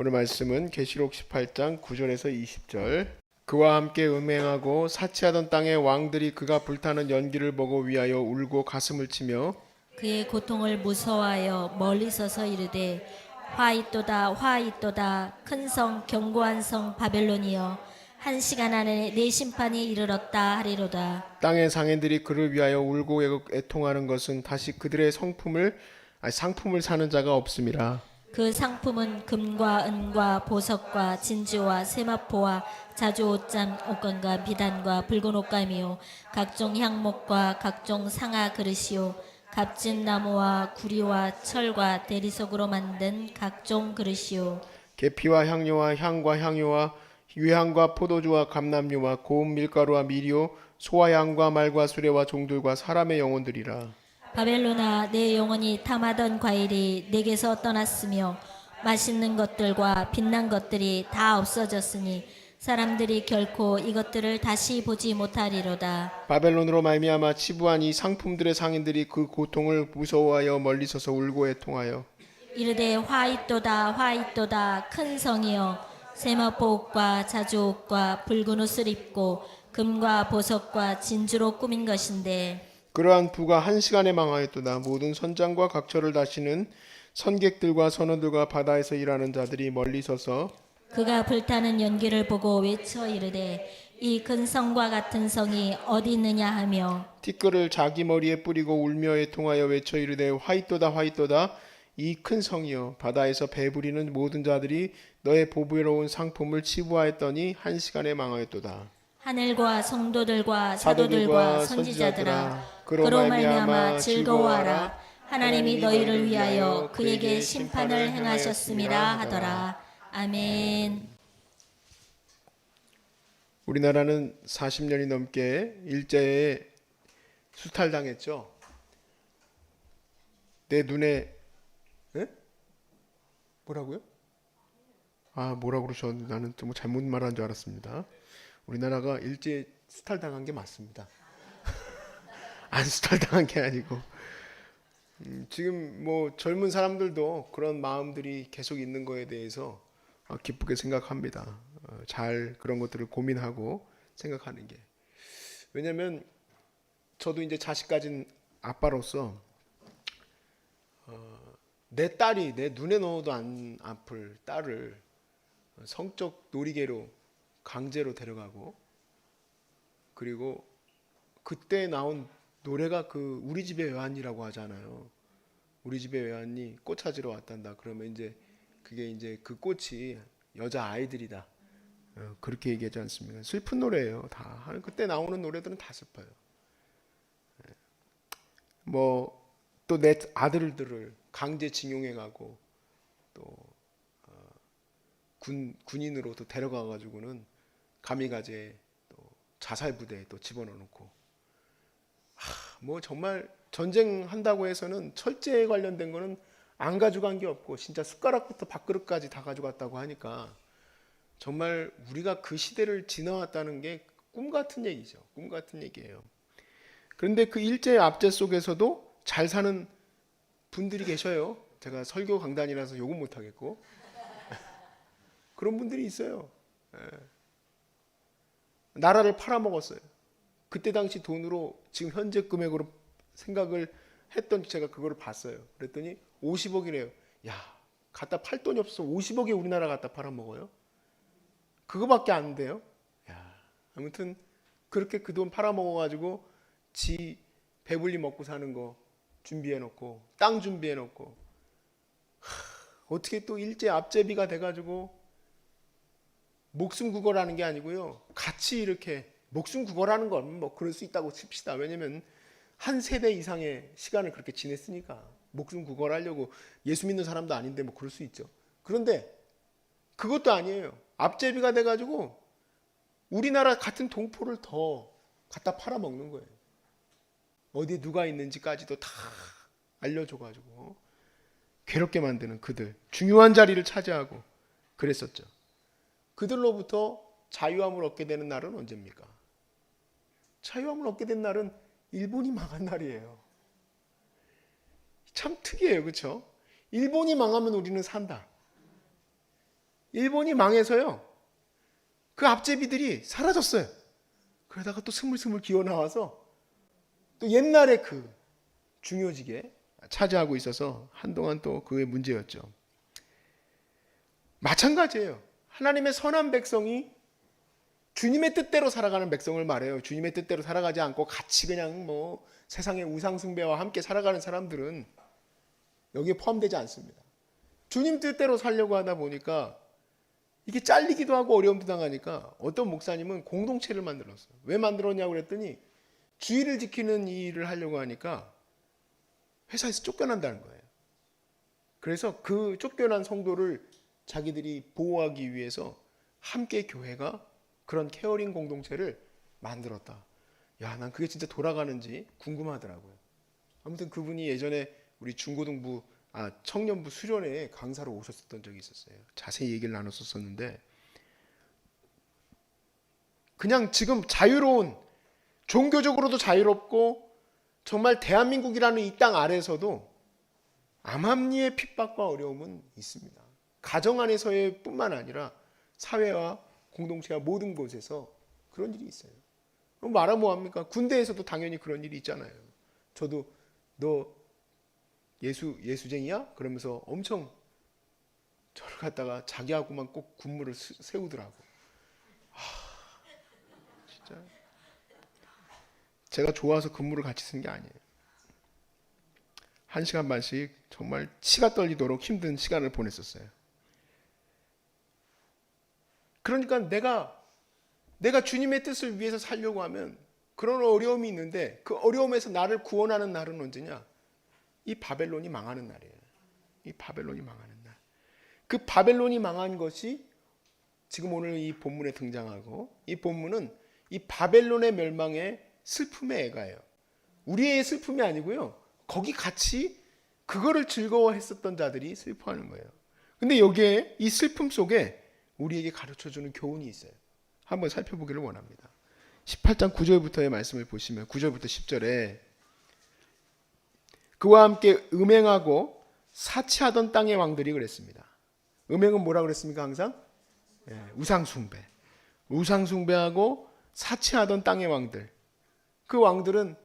오늘 말씀은 계시록 18장 9절에서 20절. 그와 함께 음행하고 사치하던 땅의 왕들이 그가 불타는 연기를 보고 위하여 울고 가슴을 치며 그의 고통을 무서워하여 멀리 서서 이르되 화 있도다 화 있도다 큰 성 견고한 성 바벨론이여 한 시간 안에 내 심판이 이르렀다 하리로다. 땅의 상인들이 그를 위하여 울고 애통하는 것은 다시 그들의 상품을 사는 자가 없음이라. 그 상품은 금과 은과 보석과 진주와 세마포와 자주 옷잠 옷감과 비단과 붉은 옷감이요 각종 향목과 각종 상아 그릇이요 값진 나무와 구리와 철과 대리석으로 만든 각종 그릇이요 계피와 향료와 향과 향유와 유향과 포도주와 감람류와 고운 밀가루와 미리오 소와 양과 말과 수레와 종들과 사람의 영혼들이라. 바벨론아 내 영혼이 탐하던 과일이 내게서 떠났으며 맛있는 것들과 빛난 것들이 다 없어졌으니 사람들이 결코 이것들을 다시 보지 못하리로다. 바벨론으로 말미암아 치부한 이 상품들의 상인들이 그 고통을 무서워하여 멀리 서서 울고 애통하여 이르되 화 있도다 화 있도다 큰 성이여 세마포 옷과 자주 옷과 붉은 옷을 입고 금과 보석과 진주로 꾸민 것인데 그러한 부가 한 시간에 망하였도다. 모든 선장과 각처를 다시는 선객들과 선원들과 바다에서 일하는 자들이 멀리 서서 그가 불타는 연기를 보고 외쳐 이르되 이 큰 성과 같은 성이 어디 있느냐 하며 티끌을 자기 머리에 뿌리고 울며 애통하여 외쳐 이르되 화이또다 화이또다 이 큰 성이여 바다에서 배부리는 모든 자들이 너의 보배로운 상품을 치부하였더니 한 시간에 망하였도다. 하늘과 성도들과 사도들과 선지자들아 그로 말미암아 즐거워하라. 하나님이 너희를 위하여 그에게 심판을 행하셨음이라 하더라. 아멘. 우리나라는 40년이 넘게 일제에 수탈당했죠. 내 눈에 뭐라고요? 뭐라고 그러셨는데 나는 좀 잘못 말한 줄 알았습니다. 우리나라가 일제에 수탈당한 게 맞습니다. 안 수탈당한 게 아니고 지금 뭐 젊은 사람들도 그런 마음들이 계속 있는 거에 대해서 기쁘게 생각합니다. 잘 그런 것들을 고민하고 생각하는 게. 왜냐면 저도 이제 자식 가진 아빠로서 내 딸이 내 눈에 넣어도 안 아플 딸을 성적 놀이개로 강제로 데려가고 그리고 그때 나온 노래가 그 우리 집의 외환이라고 하잖아요. 우리 집의 외환이 꽃 찾으러 왔단다. 그러면 이제 그게 이제 그 꽃이 여자 아이들이다. 그렇게 얘기하지 않습니까? 슬픈 노래예요. 다 그때 나오는 노래들은 다 슬퍼요. 뭐 또 내 아들들을 강제 징용해가고 또 군인으로 또 데려가 가지고는 가미가제 또 자살 부대에 또 집어넣고 뭐 정말 전쟁한다고 해서는 철제에 관련된 거는 안 가져간 게 없고 진짜 숟가락부터 밥그릇까지 다 가져갔다고 하니까 정말 우리가 그 시대를 지나왔다는 게 꿈 같은 얘기죠. 꿈 같은 얘기예요. 그런데 그 일제의 압제 속에서도 잘 사는 분들이 계셔요. 제가 설교 강단이라서 욕은 못 하겠고 그런 분들이 있어요. 나라를 팔아먹었어요. 그때 당시 돈으로 지금 현재 금액으로 생각을 했던 제가 그거를 봤어요. 그랬더니 50억이래요. 야, 갖다 팔 돈이 없어서 50억에 우리나라 갖다 팔아먹어요? 그거밖에 안 돼요. 야, 아무튼 그렇게 그 돈 팔아먹어가지고 지 배불리 먹고 사는 거 준비해놓고 땅 준비해놓고 어떻게 또 일제 압제비가 돼가지고 목숨 구걸하는 게 아니고요. 같이 이렇게 목숨 구걸하는 건 뭐 그럴 수 있다고 칩시다. 왜냐면 한 세대 이상의 시간을 그렇게 지냈으니까 목숨 구걸하려고 예수 믿는 사람도 아닌데 뭐 그럴 수 있죠. 그런데 그것도 아니에요. 압제비가 돼가지고 우리나라 같은 동포를 더 갖다 팔아먹는 거예요. 어디에 누가 있는지까지도 다 알려줘가지고 괴롭게 만드는 그들 중요한 자리를 차지하고 그랬었죠. 그들로부터 자유함을 얻게 되는 날은 언제입니까? 자유함을 얻게 된 날은 일본이 망한 날이에요. 참 특이해요. 그렇죠? 일본이 망하면 우리는 산다. 일본이 망해서요. 그 앞제비들이 사라졌어요. 그러다가 또 스물스물 기어 나와서 또 옛날에 그 중요직에 차지하고 있어서 한동안 또 그게 문제였죠. 마찬가지예요. 하나님의 선한 백성이 주님의 뜻대로 살아가는 백성을 말해요. 주님의 뜻대로 살아가지 않고 같이 그냥 뭐 세상의 우상 숭배와 함께 살아가는 사람들은 여기에 포함되지 않습니다. 주님 뜻대로 살려고 하다 보니까 이게 잘리기도 하고 어려움도 당하니까 어떤 목사님은 공동체를 만들었어요. 왜 만들었냐고 그랬더니 주의를 지키는 이 일을 하려고 하니까 회사에서 쫓겨난다는 거예요. 그래서 그 쫓겨난 성도를 자기들이 보호하기 위해서 함께 교회가 그런 케어링 공동체를 만들었다. 야, 난 그게 진짜 돌아가는지 궁금하더라고요. 아무튼 그분이 예전에 우리 청년부 수련회에 강사로 오셨었던 적이 있었어요. 자세히 얘기를 나눴었는데 그냥 지금 자유로운, 종교적으로도 자유롭고 정말 대한민국이라는 이 땅 아래에서도 암암리의 핍박과 어려움은 있습니다. 가정 안에서의 뿐만 아니라 사회와 공동체와 모든 곳에서 그런 일이 있어요. 그럼 말하 뭐합니까? 군대에서도 당연히 그런 일이 있잖아요. 저도 너 예수쟁이야? 그러면서 엄청 저를 갖다가 자기하고만 꼭 군무를 세우더라고. 진짜 제가 좋아서 근무를 같이 쓴 게 아니에요. 1시간 반씩 정말 치가 떨리도록 힘든 시간을 보냈었어요. 그러니까 내가 주님의 뜻을 위해서 살려고 하면 그런 어려움이 있는데 그 어려움에서 나를 구원하는 날은 언제냐? 이 바벨론이 망하는 날이에요. 이 바벨론이 망하는 날. 그 바벨론이 망한 것이 지금 오늘 이 본문에 등장하고, 이 본문은 이 바벨론의 멸망의 슬픔의 애가예요. 우리의 슬픔이 아니고요. 거기 같이 그거를 즐거워했었던 자들이 슬퍼하는 거예요. 근데 여기에 이 슬픔 속에 우리에게 가르쳐주는 교훈이 있어요. 한번 살펴보기를 원합니다. 18장 9절부터의 말씀을 보시면 9절부터 10절에 그와 함께 음행하고 사치하던 땅의 왕들이 그랬습니다. 음행은 뭐라 그랬습니까? 항상 우상숭배. 우상숭배하고 사치하던 땅의 왕들. 그 왕들은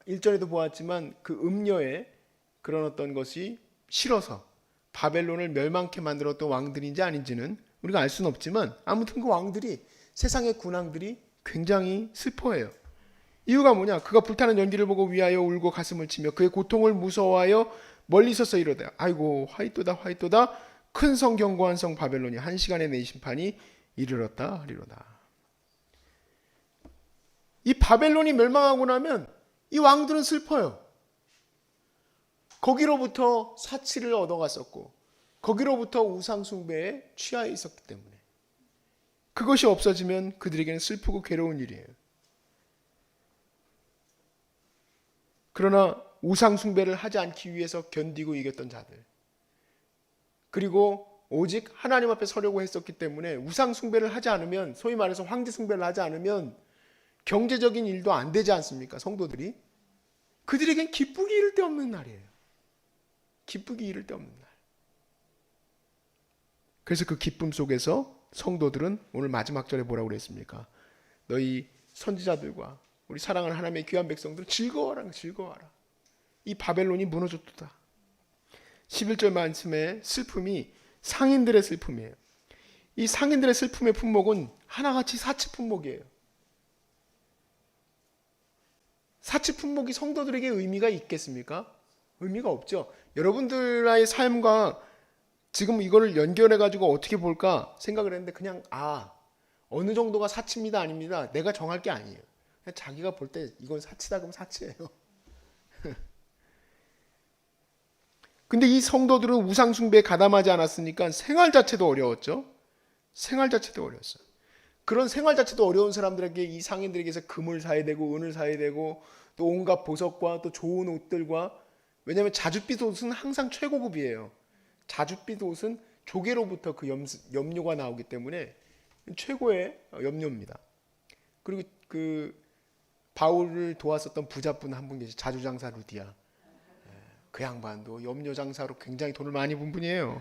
1절에도 보았지만 그 음녀의 그런 어떤 것이 싫어서 바벨론을 멸망케 만들었던 왕들인지 아닌지는 우리가 알 수는 없지만 아무튼 그 왕들이, 세상의 군왕들이 굉장히 슬퍼해요. 이유가 뭐냐? 그가 불타는 연기를 보고 위하여 울고 가슴을 치며 그의 고통을 무서워하여 멀리 서서 이르되 아이고 화이또다 화이또다 큰 성 견고한 성 바벨론이 한 시간에 내 심판이 이르렀다 하리로다. 이 바벨론이 멸망하고 나면 이 왕들은 슬퍼요. 거기로부터 사치를 얻어갔었고 거기로부터 우상숭배에 취하여 있었기 때문에 그것이 없어지면 그들에게는 슬프고 괴로운 일이에요. 그러나 우상숭배를 하지 않기 위해서 견디고 이겼던 자들, 그리고 오직 하나님 앞에 서려고 했었기 때문에 우상숭배를 하지 않으면, 소위 말해서 황제숭배를 하지 않으면 경제적인 일도 안 되지 않습니까? 성도들이. 그들에겐 기쁘기 이를 데 없는 날이에요. 기쁘기 이를 데 없는 날. 그래서 그 기쁨 속에서 성도들은 오늘 마지막 절에 뭐라고 그랬습니까? 너희 선지자들과 우리 사랑하는 하나님의 귀한 백성들 즐거워라, 즐거워라. 이 바벨론이 무너졌도다. 11절 말씀의 슬픔이 상인들의 슬픔이에요. 이 상인들의 슬픔의 품목은 하나같이 사치 품목이에요. 사치 품목이 성도들에게 의미가 있겠습니까? 의미가 없죠. 여러분들의 삶과 지금 이거를 연결해가지고 어떻게 볼까 생각을 했는데 그냥 어느 정도가 사치입니다 아닙니다. 내가 정할 게 아니에요. 그냥 자기가 볼 때 이건 사치다 그러면 사치예요. 근데 이 성도들은 우상숭배에 가담하지 않았으니까 생활 자체도 어려웠죠. 생활 자체도 어려웠어요. 그런 생활 자체도 어려운 사람들에게 이 상인들에게서 금을 사야 되고 은을 사야 되고 또 온갖 보석과 또 좋은 옷들과, 왜냐하면 자줏빛 옷은 항상 최고급이에요. 자줏빛 옷은 조개로부터 그 염료가 나오기 때문에 최고의 염료입니다. 그리고 그 바울을 도왔었던 부자분 한 분 계시, 자주장사 루디아. 그 양반도 염료 장사로 굉장히 돈을 많이 번 분이에요.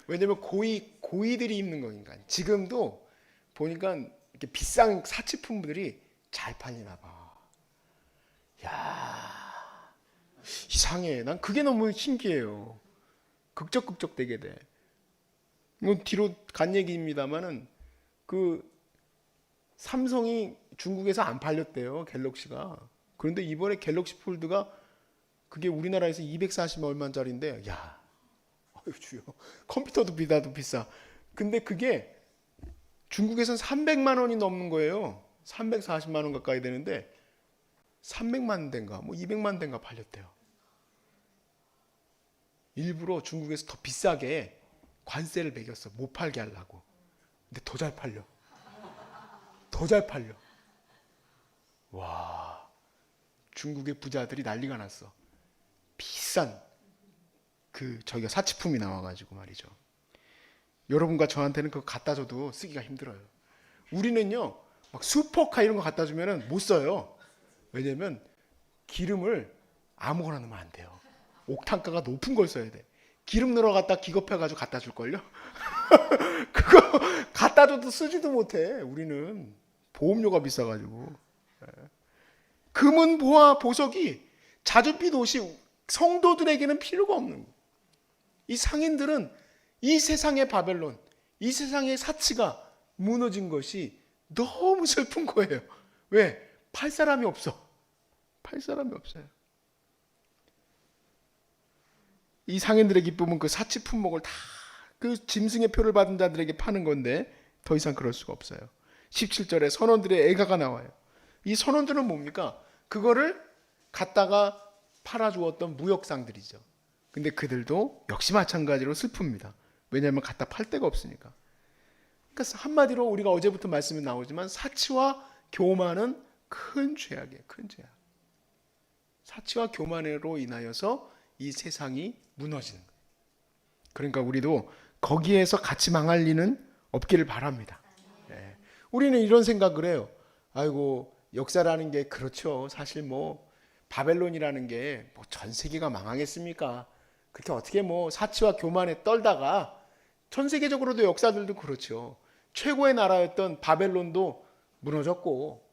왜냐면 고위들이 입는 거니까. 지금도 보니까 이렇게 비싼 사치품들이 잘 팔리나 봐. 야, 이상해. 난 그게 너무 신기해요. 극적극적 되게 돼. 이건 뒤로 간 얘기입니다만은 그 삼성이 중국에서 안 팔렸대요. 갤럭시가. 그런데 이번에 갤럭시 폴드가 그게 우리나라에서 240 얼마짜리인데, 야, 아유 주요. 컴퓨터도 비싸. 근데 그게 중국에선 300만 원이 넘는 거예요. 340만 원 가까이 되는데 300만 대인가 뭐 200만 대인가 팔렸대요. 일부러 중국에서 더 비싸게 관세를 매겼어. 못 팔게 하려고. 근데 더 잘 팔려. 더 잘 팔려. 와, 중국의 부자들이 난리가 났어. 비싼 저희가 사치품이 나와가지고 말이죠. 여러분과 저한테는 그거 갖다 줘도 쓰기가 힘들어요. 우리는요, 막 슈퍼카 이런 거 갖다 주면은 못 써요. 왜냐면 기름을 아무거나 넣으면 안 돼요. 옥탄가가 높은 걸 써야 돼. 기름 넣어 갖다 기겁해가지고 갖다 줄걸요? 그거 갖다 줘도 쓰지도 못해. 우리는 보험료가 비싸가지고. 금은 보화 보석이 자줏빛 옷이 성도들에게는 필요가 없는 거예요. 이 상인들은 이 세상의 바벨론, 이 세상의 사치가 무너진 것이 너무 슬픈 거예요. 왜? 팔 사람이 없어. 팔 사람이 없어요. 이 상인들의 기쁨은 그 사치 품목을 다 그 짐승의 표를 받은 자들에게 파는 건데 더 이상 그럴 수가 없어요. 17절에 선원들의 애가가 나와요. 이 선원들은 뭡니까? 그거를 갖다가 팔아주었던 무역상들이죠. 근데 그들도 역시 마찬가지로 슬픕니다. 왜냐하면 갖다 팔 데가 없으니까. 그러니까 한마디로 우리가 어제부터 말씀이 나오지만 사치와 교만은 큰 죄악이에요. 큰 죄악. 사치와 교만으로 인하여서 이 세상이 무너지는 거예요. 그러니까 우리도 거기에서 같이 망할 리는 없기를 바랍니다. 네. 우리는 이런 생각을 해요. 아이고, 역사라는 게 그렇죠. 사실 뭐 바벨론이라는 게 뭐 전 세계가 망하겠습니까? 그렇게 어떻게 뭐 사치와 교만에 떨다가 전 세계적으로도 역사들도 그렇죠. 최고의 나라였던 바벨론도 무너졌고,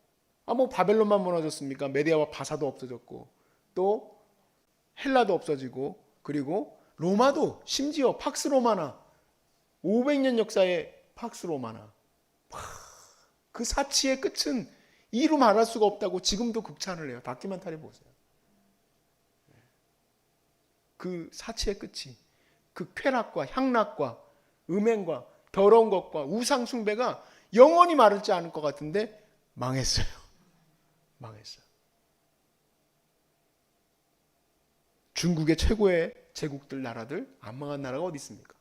뭐 바벨론만 무너졌습니까? 메디아와 바사도 없어졌고, 또 헬라도 없어지고, 그리고 로마도 심지어 팍스 로마나 500년 역사의 팍스 로마나 그 사치의 끝은 이루 말할 수가 없다고 지금도 극찬을 해요. 다큐멘터리 보세요. 그 사치의 끝이 그 쾌락과 향락과 음행과 더러운 것과 우상 숭배가 영원히 마르지 않을 것 같은데 망했어요. 망했어요. 중국의 최고의 제국들 나라들 안 망한 나라가 어디 있습니까?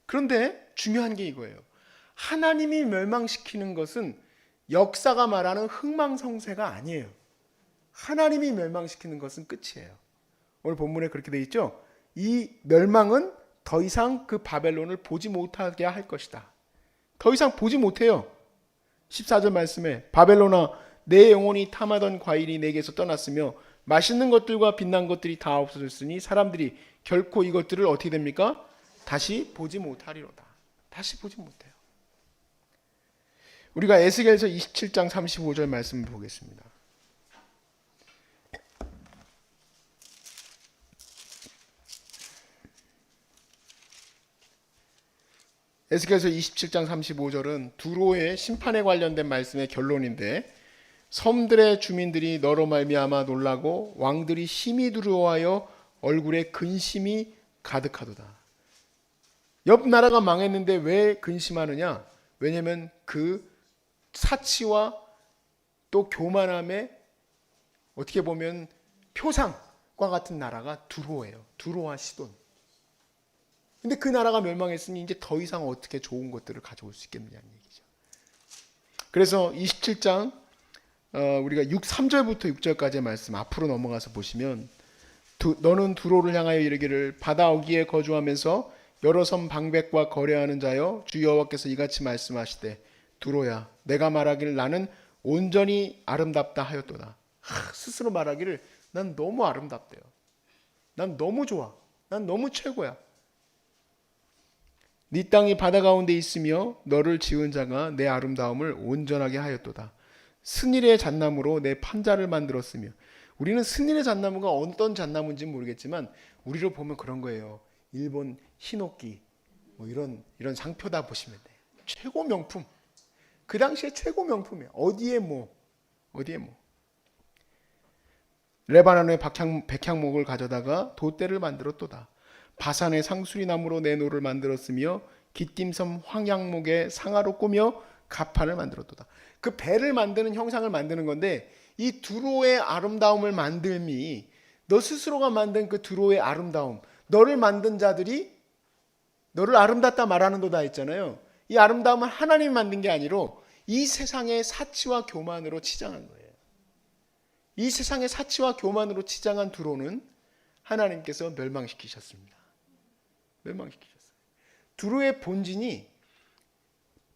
그런데 중요한 게 이거예요. 하나님이 멸망시키는 것은 역사가 말하는 흥망성쇠가 아니에요. 하나님이 멸망시키는 것은 끝이에요. 오늘 본문에 그렇게 되어 있죠. 이 멸망은 더 이상 그 바벨론을 보지 못하게 할 것이다. 더 이상 보지 못해요. 14절 말씀에 바벨론아 내 영혼이 탐하던 과일이 내게서 떠났으며 맛있는 것들과 빛난 것들이 다 없어졌으니 사람들이 결코 이것들을 어떻게 됩니까? 다시 보지 못하리로다. 다시 보지 못해요. 우리가 에스겔서 27장 35절 말씀을 보겠습니다. 에스겔서 27장 35절은 두로의 심판에 관련된 말씀의 결론인데 섬들의 주민들이 너로 말미암아 놀라고 왕들이 심히 두려워하여 얼굴에 근심이 가득하도다. 옆 나라가 망했는데 왜 근심하느냐? 왜냐하면 그 사치와 또 교만함의 어떻게 보면 표상과 같은 나라가 두로예요. 두로와 시돈. 근데 그 나라가 멸망했으니 이제 더 이상 어떻게 좋은 것들을 가져올 수 있겠느냐는 얘기죠. 그래서 27장 우리가 3절부터 6절까지의 말씀 앞으로 넘어가서 보시면 너는 두로를 향하여 이르기를 바다 어귀에 거주하면서 여러 섬 방백과 거래하는 자여 주 여호와께서 이같이 말씀하시되 두로야 내가 말하기를 나는 온전히 아름답다 하였도다. 스스로 말하기를 난 너무 아름답대요. 난 너무 좋아. 난 너무 최고야. 네 땅이 바다 가운데 있으며 너를 지은 자가 내 아름다움을 온전하게 하였도다. 스닐의 잣나무로 내 판자를 만들었으며. 우리는 스닐의 잣나무가 어떤 잣나무인지 모르겠지만 우리로 보면 그런 거예요. 일본 히노키 뭐 이런 상표다 보시면 돼요. 최고 명품. 그 당시에 최고 명품이에요. 어디에 뭐. 레바논의 백향목을 가져다가 돛대를 만들었도다. 바산의 상수리 나무로 내 노를 만들었으며 기띔섬 황양목의 상아로 꾸며 가판을 만들었도다. 그 배를 만드는 형상을 만드는 건데 이 두로의 아름다움을 만들미, 너 스스로가 만든 그 두로의 아름다움, 너를 만든 자들이 너를 아름답다 말하는도다 했잖아요. 이 아름다움은 하나님이 만든 게 아니로 이 세상의 사치와 교만으로 치장한 거예요. 이 세상의 사치와 교만으로 치장한 두로는 하나님께서 멸망시키셨습니다. 멸망시키셨어요. 두로의 본진이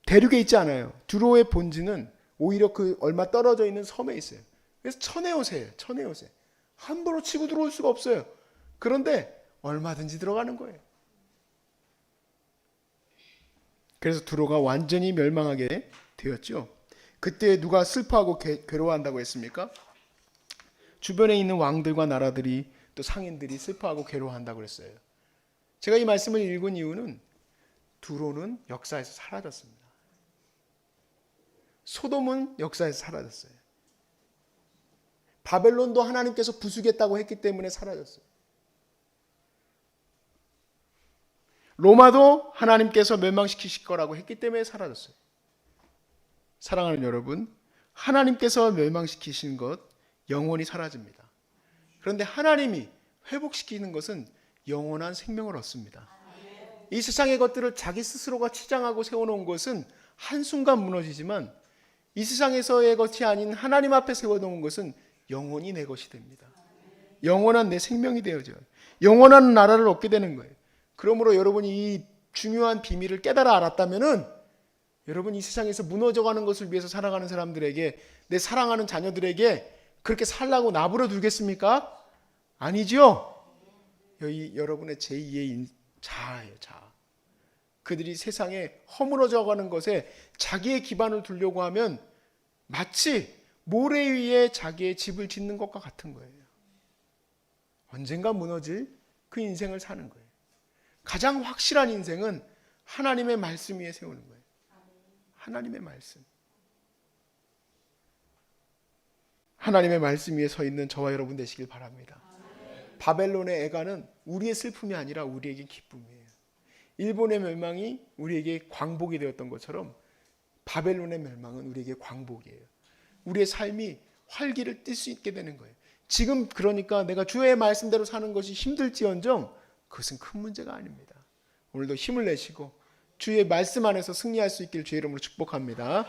대륙에 있지 않아요. 두로의 본진은 오히려 그 얼마 떨어져 있는 섬에 있어요. 그래서 천혜요새예요. 천혜요새. 함부로 치고 들어올 수가 없어요. 그런데 얼마든지 들어가는 거예요. 그래서 두로가 완전히 멸망하게 되었죠. 그때 누가 슬퍼하고 괴로워한다고 했습니까? 주변에 있는 왕들과 나라들이 또 상인들이 슬퍼하고 괴로워한다고 그랬어요. 제가 이 말씀을 읽은 이유는 두로는 역사에서 사라졌습니다. 소돔은 역사에서 사라졌어요. 바벨론도 하나님께서 부수겠다고 했기 때문에 사라졌어요. 로마도 하나님께서 멸망시키실 거라고 했기 때문에 사라졌어요. 사랑하는 여러분, 하나님께서 멸망시키신 것 영원히 사라집니다. 그런데 하나님이 회복시키는 것은 영원한 생명을 얻습니다. 이 세상의 것들을 자기 스스로가 치장하고 세워놓은 것은 한순간 무너지지만 이 세상에서의 것이 아닌 하나님 앞에 세워놓은 것은 영원히 내 것이 됩니다. 영원한 내 생명이 되어져요. 영원한 나라를 얻게 되는 거예요. 그러므로 여러분이 이 중요한 비밀을 깨달아 알았다면은 여러분 이 세상에서 무너져가는 것을 위해서 살아가는 사람들에게, 내 사랑하는 자녀들에게 그렇게 살라고 나부려 두겠습니까? 아니죠. 여러분의 제2의 자아예요. 자아. 그들이 세상에 허물어져가는 것에 자기의 기반을 두려고 하면 마치 모래 위에 자기의 집을 짓는 것과 같은 거예요. 언젠가 무너질 그 인생을 사는 거예요. 가장 확실한 인생은 하나님의 말씀 위에 세우는 거예요. 하나님의 말씀. 하나님의 말씀 위에 서 있는 저와 여러분 되시길 바랍니다. 바벨론의 애가는 우리의 슬픔이 아니라 우리에게 기쁨이에요. 일본의 멸망이 우리에게 광복이 되었던 것처럼 바벨론의 멸망은 우리에게 광복이에요. 우리의 삶이 활기를 띨 수 있게 되는 거예요. 지금 그러니까 내가 주의 말씀대로 사는 것이 힘들지언정 그것은 큰 문제가 아닙니다. 오늘도 힘을 내시고 주의 말씀 안에서 승리할 수 있기를 주의 이름으로 축복합니다.